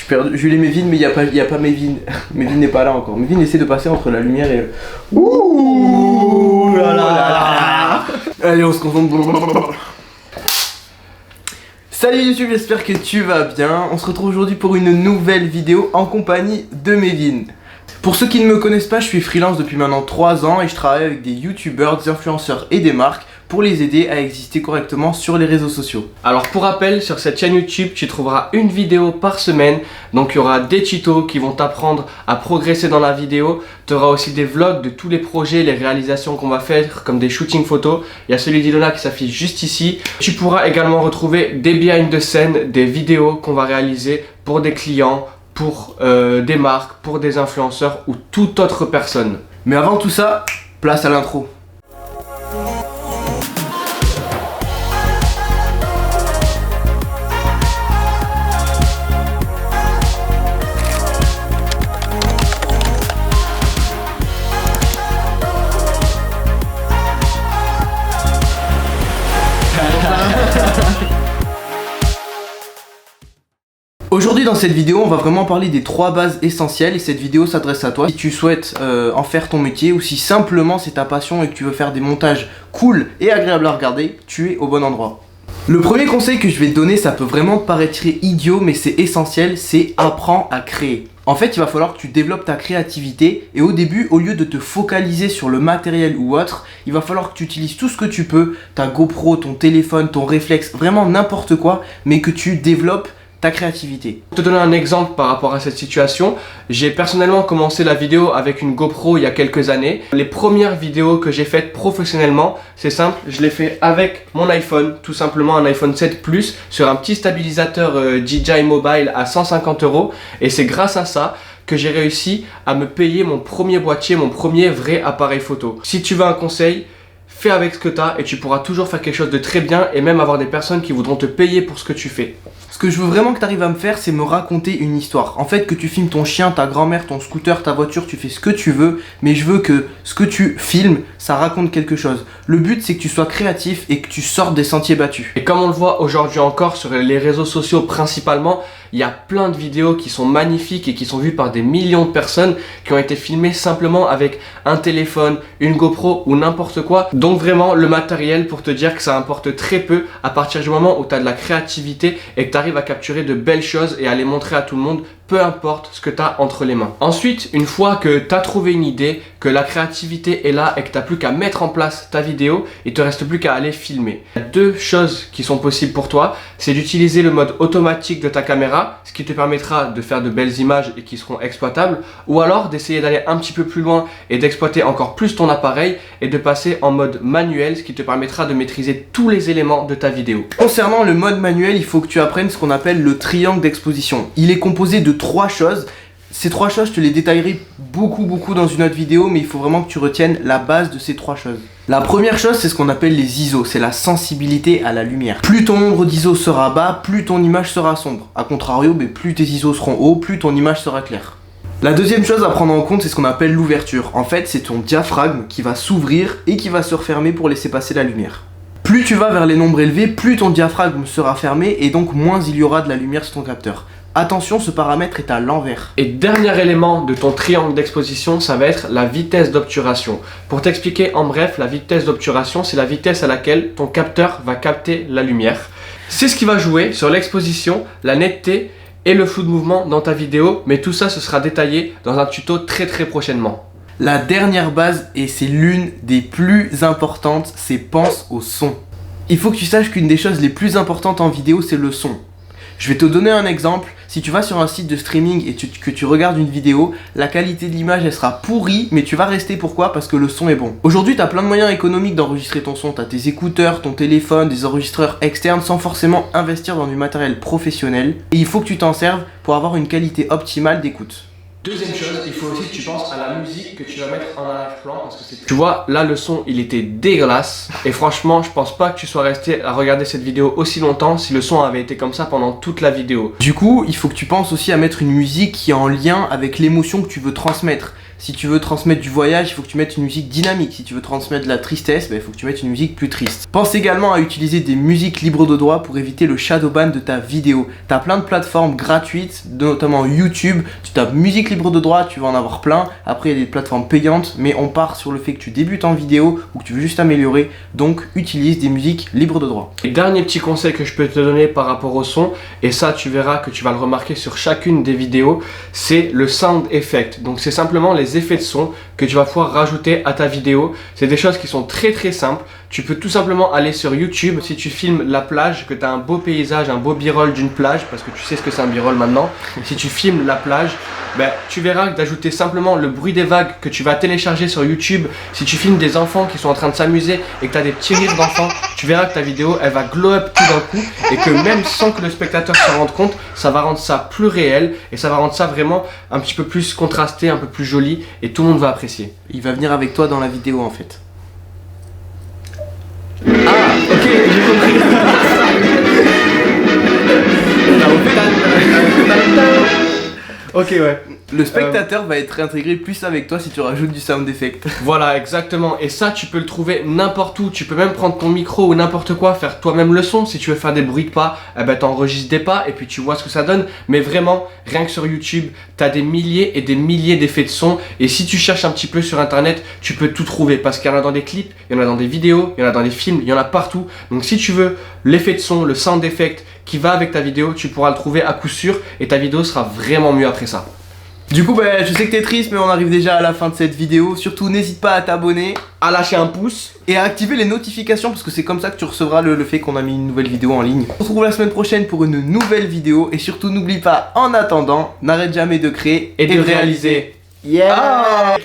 J'ai eu les Mévin, mais il n'y a pas Mévin. Mévin n'est pas là encore. Mévin essaie de passer entre la lumière et... Ouh là là là. Allez, on se concentre. Salut YouTube, j'espère que tu vas bien. On se retrouve aujourd'hui pour une nouvelle vidéo en compagnie de Mévin. Pour ceux qui ne me connaissent pas, je suis freelance depuis maintenant 3 ans et je travaille avec des youtubeurs, des influenceurs et des marques pour les aider à exister correctement sur les réseaux sociaux. Alors pour rappel, sur cette chaîne YouTube, tu trouveras une vidéo par semaine. Donc il y aura des tutos qui vont t'apprendre à progresser dans la vidéo. Tu auras aussi des vlogs de tous les projets, les réalisations qu'on va faire, comme des shootings photos. Il y a celui d'Ilona qui s'affiche juste ici. Tu pourras également retrouver des behind the scene, des vidéos qu'on va réaliser pour des clients, pour des marques, pour des influenceurs ou toute autre personne. Mais avant tout ça, place à l'intro. Aujourd'hui dans cette vidéo on va vraiment parler des 3 bases essentielles et cette vidéo s'adresse à toi si tu souhaites en faire ton métier ou si simplement c'est ta passion et que tu veux faire des montages cool et agréables à regarder, tu es au bon endroit. Le premier conseil que je vais te donner, ça peut vraiment te paraître idiot mais c'est essentiel, c'est apprends à créer. En fait il va falloir que tu développes ta créativité et au début au lieu de te focaliser sur le matériel ou autre, il va falloir que tu utilises tout ce que tu peux, ta GoPro, ton téléphone, ton réflexe, vraiment n'importe quoi, mais que tu développes ta créativité. Pour te donner un exemple par rapport à cette situation, j'ai personnellement commencé la vidéo avec une GoPro il y a quelques années. Les premières vidéos que j'ai faites professionnellement, c'est simple, je l'ai fait avec mon iPhone, tout simplement un iPhone 7 Plus sur un petit stabilisateur DJI Mobile à 150 € et c'est grâce à ça que j'ai réussi à me payer mon premier boîtier, mon premier vrai appareil photo. Si tu veux un conseil, fais avec ce que tu as et tu pourras toujours faire quelque chose de très bien et même avoir des personnes qui voudront te payer pour ce que tu fais. Ce que je veux vraiment que tu arrives à me faire, c'est me raconter une histoire. En fait, que tu filmes ton chien, ta grand-mère, ton scooter, ta voiture, tu fais ce que tu veux, mais je veux que ce que tu filmes, ça raconte quelque chose. Le but, c'est que tu sois créatif et que tu sortes des sentiers battus. Et comme on le voit aujourd'hui encore sur les réseaux sociaux principalement, il y a plein de vidéos qui sont magnifiques et qui sont vues par des millions de personnes qui ont été filmées simplement avec un téléphone, une GoPro ou n'importe quoi. Donc vraiment, le matériel pour te dire que ça importe très peu à partir du moment où tu as de la créativité et que tu arrives à capturer de belles choses et à les montrer à tout le monde, peu importe ce que tu as entre les mains. Ensuite, une fois que tu as trouvé une idée, que la créativité est là et que tu n'as plus qu'à mettre en place ta vidéo, il te reste plus qu'à aller filmer. Il y a 2 choses qui sont possibles pour toi, c'est d'utiliser le mode automatique de ta caméra, ce qui te permettra de faire de belles images et qui seront exploitables, ou alors d'essayer d'aller un petit peu plus loin et d'exploiter encore plus ton appareil et de passer en mode manuel, ce qui te permettra de maîtriser tous les éléments de ta vidéo. Concernant le mode manuel, il faut que tu apprennes ce qu'on appelle le triangle d'exposition. Il est composé de 3 choses. Ces 3 choses, je te les détaillerai beaucoup dans une autre vidéo, mais il faut vraiment que tu retiennes la base de ces 3 choses. La première chose, c'est ce qu'on appelle les ISO, c'est la sensibilité à la lumière. Plus ton nombre d'ISO sera bas, plus ton image sera sombre. A contrario, plus tes ISO seront hauts, plus ton image sera claire. La deuxième chose à prendre en compte, c'est ce qu'on appelle l'ouverture. En fait, c'est ton diaphragme qui va s'ouvrir et qui va se refermer pour laisser passer la lumière. Plus tu vas vers les nombres élevés, plus ton diaphragme sera fermé et donc moins il y aura de la lumière sur ton capteur. Attention, ce paramètre est à l'envers. Et dernier élément de ton triangle d'exposition, ça va être la vitesse d'obturation. Pour t'expliquer en bref, la vitesse d'obturation, c'est la vitesse à laquelle ton capteur va capter la lumière. C'est ce qui va jouer sur l'exposition, la netteté et le flou de mouvement dans ta vidéo, mais tout ça, ce sera détaillé dans un tuto très prochainement. La dernière base, et c'est l'une des plus importantes, c'est pense au son. Il faut que tu saches qu'une des choses les plus importantes en vidéo, c'est le son. Je vais te donner un exemple. Si tu vas sur un site de streaming et que tu regardes une vidéo, la qualité de l'image elle sera pourrie, mais tu vas rester. Pourquoi? Parce que le son est bon. Aujourd'hui, tu as plein de moyens économiques d'enregistrer ton son. Tu as tes écouteurs, ton téléphone, des enregistreurs externes sans forcément investir dans du matériel professionnel. Et il faut que tu t'en serves pour avoir une qualité optimale d'écoute. Deuxième chose, il faut aussi que tu penses à la musique que tu vas mettre en arrière-plan parce que c'est... Tu vois, là le son il était dégueulasse et franchement je pense pas que tu sois resté à regarder cette vidéo aussi longtemps si le son avait été comme ça pendant toute la vidéo. Du coup, il faut que tu penses aussi à mettre une musique qui est en lien avec l'émotion que tu veux transmettre. Si tu veux transmettre du voyage, il faut que tu mettes une musique dynamique. Si tu veux transmettre de la tristesse, il faut que tu mettes une musique plus triste. Pense également à utiliser des musiques libres de droit pour éviter le shadow ban de ta vidéo. Tu as plein de plateformes gratuites, notamment YouTube. Tu tapes musique libre de droit, tu vas en avoir plein. Après, il y a des plateformes payantes, mais on part sur le fait que tu débutes en vidéo ou que tu veux juste améliorer. Donc, utilise des musiques libres de droit. Et dernier petit conseil que je peux te donner par rapport au son, et ça tu verras que tu vas le remarquer sur chacune des vidéos, c'est le sound effect. Donc c'est simplement les effets de son que tu vas pouvoir rajouter à ta vidéo. C'est des choses qui sont très simples. Tu peux tout simplement aller sur YouTube, si tu filmes la plage, que tu as un beau paysage, un beau b-roll d'une plage, parce que tu sais ce que c'est un b-roll maintenant. Si tu filmes la plage, tu verras que d'ajouter simplement le bruit des vagues que tu vas télécharger sur YouTube. Si tu filmes des enfants qui sont en train de s'amuser et que tu as des petits rires d'enfants, tu verras que ta vidéo elle va glow up tout d'un coup, et que même sans que le spectateur s'en rende compte, ça va rendre ça plus réel et ça va rendre ça vraiment un petit peu plus contrasté, un peu plus joli, et tout le monde va apprécier. Il va venir avec toi dans la vidéo en fait. Ah, ok, j'ai compris. Ok, ouais. Le spectateur va être intégré plus avec toi si tu rajoutes du sound effect. Voilà, exactement. Et ça, tu peux le trouver n'importe où. Tu peux même prendre ton micro ou n'importe quoi, faire toi-même le son. Si tu veux faire des bruits de pas, t'enregistres des pas et puis tu vois ce que ça donne. Mais vraiment, rien que sur YouTube, t'as des milliers et des milliers d'effets de son. Et si tu cherches un petit peu sur internet, tu peux tout trouver. Parce qu'il y en a dans des clips, il y en a dans des vidéos, il y en a dans des films, il y en a partout. Donc si tu veux l'effet de son, le sound effect qui va avec ta vidéo, tu pourras le trouver à coup sûr. Et ta vidéo sera vraiment mieux après ça. Du coup, je sais que t'es triste, mais on arrive déjà à la fin de cette vidéo. Surtout, n'hésite pas à t'abonner, À lâcher un pouce et à activer les notifications, parce que c'est comme ça que tu recevras le fait qu'on a mis une nouvelle vidéo en ligne. On se retrouve la semaine prochaine pour une nouvelle vidéo. Et surtout, n'oublie pas, en attendant, n'arrête jamais de créer et de réaliser. Yeah.